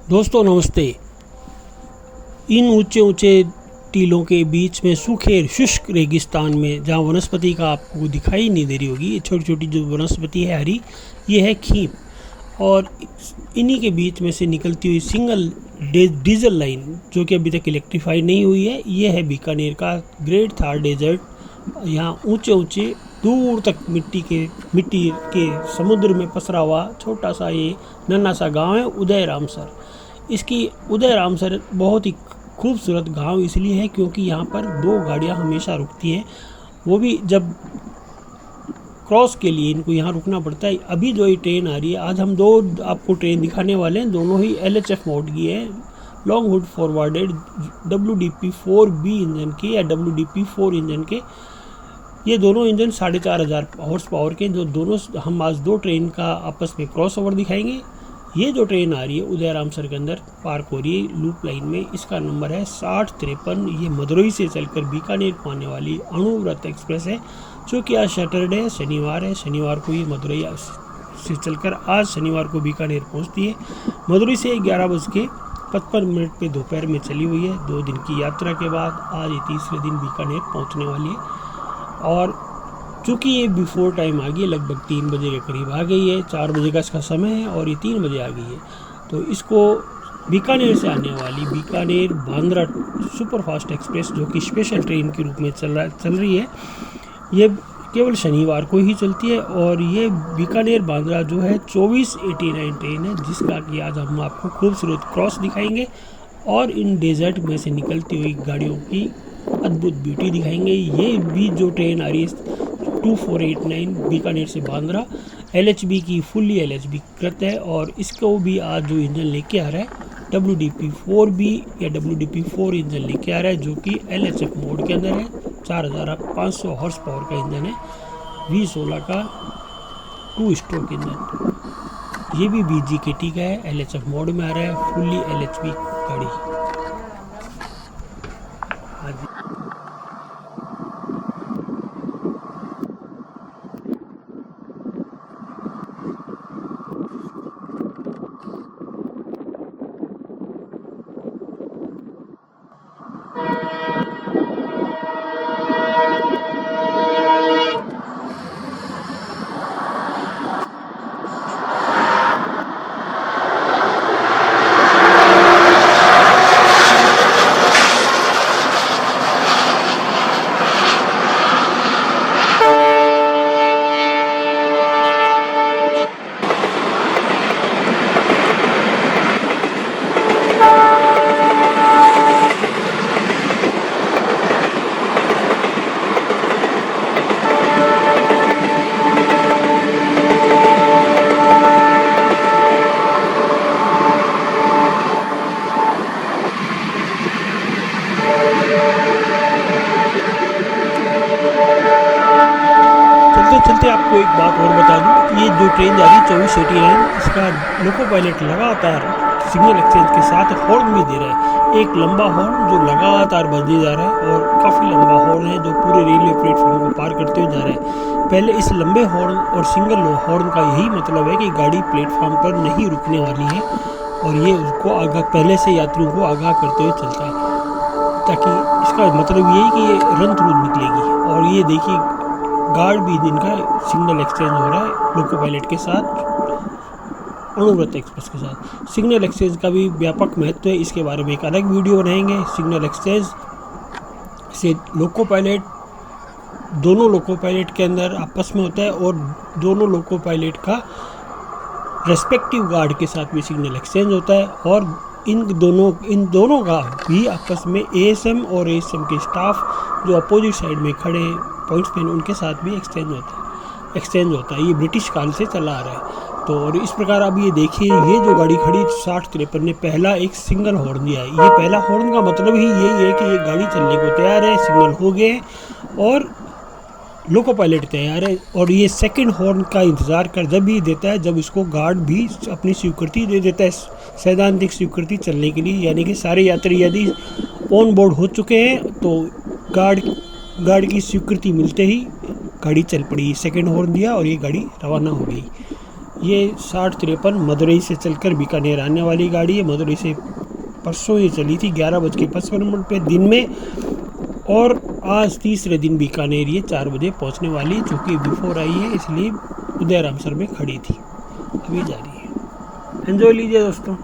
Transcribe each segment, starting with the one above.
दोस्तों नमस्ते। इन ऊंचे ऊंचे टीलों के बीच में सूखे शुष्क रेगिस्तान में जहाँ वनस्पति का आपको दिखाई नहीं दे रही होगी, ये छोटी छोटी जो वनस्पति है हरी, ये है खीम। और इन्हीं के बीच में से निकलती हुई सिंगल डीजल लाइन जो कि अभी तक इलेक्ट्रीफाई नहीं हुई है, ये है बीकानेर का ग्रेट थार डेजर्ट। यहाँ ऊंचे ऊंचे दूर तक मिट्टी के समुद्र में पसरा हुआ छोटा सा ये नन्हा सा गांव है उदय रामसर। इसकी उदय रामसर बहुत ही खूबसूरत गांव इसलिए है क्योंकि यहाँ पर 2 गाड़ियाँ हमेशा रुकती हैं, वो भी जब क्रॉस के लिए इनको यहाँ रुकना पड़ता है। अभी जो ये ट्रेन आ रही है, आज हम 2 आपको ट्रेन दिखाने वाले हैं, दोनों ही LHF मोड की है, long hood forwarded WDP-4B engine के या WDP-4 इंजन के। ये दोनों इंजन 4500 हॉर्स पावर के, जो दोनों हम आज 2 ट्रेन का आपस में क्रॉस ओवर दिखाएंगे। ये जो ट्रेन आ रही है उदय रामसर के अंदर पार्क हो रही है लूप लाइन में, इसका नंबर है 6053। ये मदुरई से चलकर बीकानेर को आने वाली अणुव्रत एक्सप्रेस है। चूँकि आज सैटरडे है, शनिवार है, शनिवार को ये मदुरई से चलकर आज शनिवार को बीकानेर पहुंचती है। मदुरई से 11:55 पे दोपहर में चली हुई है। 2 दिन की यात्रा के बाद आज ये तीसरे दिन बीकानेर पहुंचने वाली है। और चूँकि ये बिफोर टाइम आ गई है, लगभग 3 बजे के करीब आ गई है, 4 बजे का इसका समय है और ये 3 बजे आ गई है, तो इसको बीकानेर से आने वाली बीकानेर बांद्रा सुपरफास्ट एक्सप्रेस जो कि स्पेशल ट्रेन के रूप में चल रही है, ये केवल शनिवार को ही चलती है। और ये बीकानेर बांद्रा जो है 2489 ट्रेन है, जिसका कि आज हम आपको खूबसूरत क्रॉस दिखाएंगे और इन डेजर्ट में से निकलती हुई गाड़ियों की अद्भुत ब्यूटी दिखाएंगे। ये भी जो ट्रेन आ रही है 2489 बीकानेर से बांद्रा LHB की फुल्ली LHB कृत है, और इसको भी आज जो इंजन लेके आ रहा है WDP-4B या WDP-4 इंजन लेके आ रहा है, जो कि LHF मोड के अंदर है। 4500 हॉर्स पावर का इंजन है, V16 का 2 स्ट्रोक इंजन। ये भी BGKT का है, LHF मोड में आ रहा है, फुल्ली LHB गाड़ी। चलते आपको एक बात और बता दूं, ये जो ट्रेन जा रही है 2489, इसका लोको पायलट लगातार सिग्नल एक्सचेंज के साथ हॉर्न भी दे रहा है। एक लंबा हॉर्न जो लगातार बजने जा रहा है और काफ़ी लंबा हॉर्न है जो पूरे रेलवे प्लेटफॉर्म को पार करते हुए जा रहा है। पहले इस लंबे हॉर्न और सिंगल हॉर्न का यही मतलब है कि गाड़ी प्लेटफॉर्म पर नहीं रुकने वाली है, और ये उसको पहले से यात्रियों को आगाह करते हुए चलता है, ताकि इसका मतलब ये है कि ये रन थ्रू निकलेगी। और ये देखिए गार्ड भी जिनका सिग्नल एक्सचेंज हो रहा है लोको पायलट के साथ, अणुव्रत एक्सप्रेस के साथ। सिग्नल एक्सचेंज का भी व्यापक महत्व है, इसके बारे में एक अलग वीडियो बनाएंगे। सिग्नल एक्सचेंज से लोको पायलट, दोनों लोको पायलट के अंदर आपस में होता है, और दोनों लोको पायलट का रेस्पेक्टिव गार्ड के साथ भी सिग्नल एक्सचेंज होता है, और इन दोनों का भी आपस में ASM और ASM के स्टाफ जो अपोजिट साइड में खड़े पॉइंट्स पे उनके साथ भी एक्सचेंज होता है। ये ब्रिटिश काल से चला आ रहा है। तो और इस प्रकार अब ये देखिए, ये जो गाड़ी खड़ी 6053 ने पहला एक सिंगल हॉर्न दिया है। ये पहला हॉर्न का मतलब ही यही है कि ये गाड़ी चलने को तैयार है, सिग्नल हो गए और लोको पायलट तैयार है। और ये सेकंड हॉर्न का इंतज़ार कर जब भी देता है जब इसको गार्ड भी अपनी स्वीकृति दे देता है, सैद्धांतिक स्वीकृति चलने के लिए, यानी कि सारे यात्री यदि ऑन बोर्ड हो चुके हैं तो गार्ड की स्वीकृति मिलते ही गाड़ी चल पड़ी। सेकंड हॉर्न दिया और ये गाड़ी रवाना हो गई। ये 6053 मदुरई से चलकर बीकानेर आने वाली गाड़ी है। मदुरई से परसों ये चली थी 11:55 पे दिन में, और आज तीसरे दिन बीकानेर ये 4 बजे पहुंचने वाली, चूँकि बिफोर आई है इसलिए उदयरामसर में खड़ी थी, अभी जा रही है। एंजॉय लीजिए दोस्तों।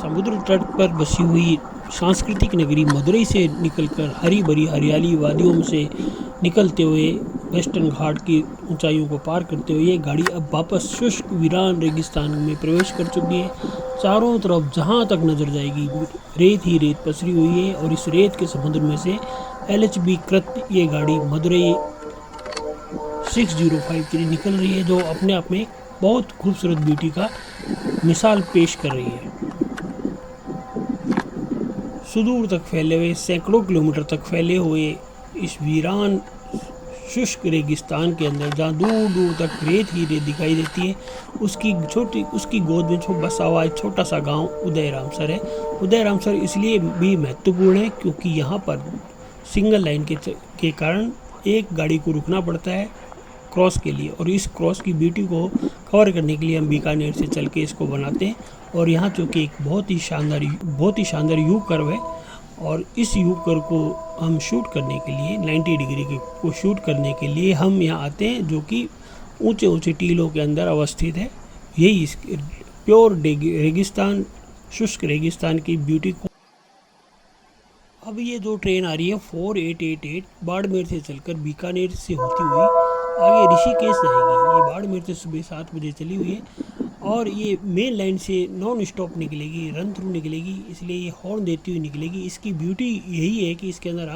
समुद्र तट पर बसी हुई सांस्कृतिक नगरी मदुरई से निकलकर हरी भरी हरियाली वादियों से निकलते हुए वेस्टर्न घाट की ऊंचाइयों को पार करते हुए ये गाड़ी अब वापस शुष्क वीरान रेगिस्तान में प्रवेश कर चुकी है। चारों तरफ जहां तक नजर जाएगी रेत ही रेत पसरी हुई है, और इस रेत के समुद्र में से LHB कृत ये गाड़ी मदुरई 6053 निकल रही है, जो अपने आप में बहुत खूबसूरत ब्यूटी का मिसाल पेश कर रही है। सुदूर तक फैले हुए, सैकड़ों किलोमीटर तक फैले हुए इस वीरान शुष्क रेगिस्तान के अंदर, जहाँ दूर दूर तक रेत ही रेत दिखाई देती है, उसकी गोद में बसा हुआ एक छोटा सा गांव उदयरामसर है। उदयरामसर इसलिए भी महत्वपूर्ण है क्योंकि यहाँ पर सिंगल लाइन के कारण एक गाड़ी को रुकना पड़ता है क्रॉस के लिए, और इस क्रॉस की ब्यूटी को कवर करने के लिए हम बीकानेर से चल के इसको बनाते हैं। और यहाँ चूँकि एक बहुत ही शानदार यू कर्व है, और इस यू कर्व को हम शूट करने के लिए 90 डिग्री को शूट करने के लिए हम यहाँ आते हैं, जो कि ऊंचे ऊंचे टीलों के अंदर अवस्थित है। यही इस प्योर रेगिस्तान, शुष्क रेगिस्तान की ब्यूटी को। अब ये जो ट्रेन आ रही है 4888 बाड़मेर से चलकर बीकानेर से होती हुई आगे ऋषिकेश जाएगी। ये बाड़मेर से सुबह 7 बजे चली हुई है, और ये मेन लाइन से नॉन स्टॉप निकलेगी, रन थ्रू निकलेगी, इसलिए ये हॉर्न देती हुई निकलेगी। इसकी ब्यूटी यही है कि इसके अंदर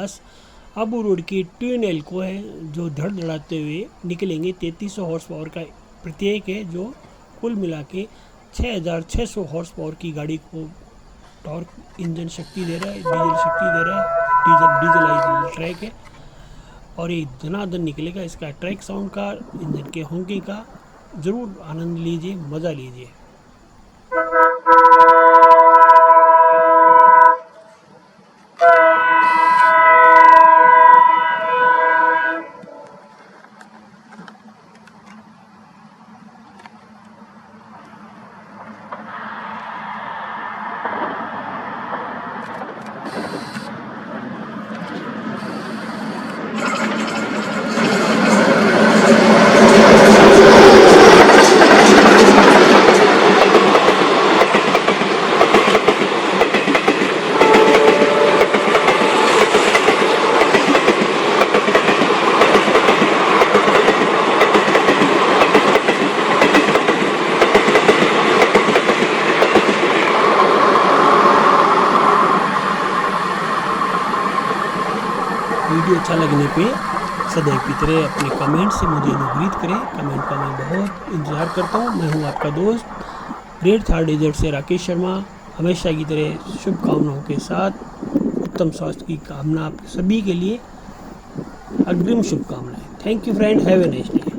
आबू रोड की ट्विन एल्को है, जो धड़धड़ाते हुए निकलेंगे। 3300 हॉर्स पावर का प्रत्येक है, जो कुल मिला के 6600 हॉर्स पावर की गाड़ी को टॉर्क इंजन शक्ति दे रहा है, डीजल शक्ति दे रहा है। डीजलाइज्ड ट्रैक है, और ये धनाधन निकलेगा। इसका ट्रैक साउंड का, इंजन के होंगे का ज़रूर आनंद लीजिए, मज़ा लीजिए। वीडियो अच्छा लगने पे सदैव की तरह अपने कमेंट से मुझे अनुग्रहित करें। कमेंट का मैं बहुत इंतज़ार करता हूँ। मैं हूँ आपका दोस्त ग्रेट थार डेजर्ट से राकेश शर्मा। हमेशा की तरह शुभकामनाओं के साथ उत्तम स्वास्थ्य की कामना आप सभी के लिए, अग्रिम शुभकामनाएं। Thank you friend, have a nice day.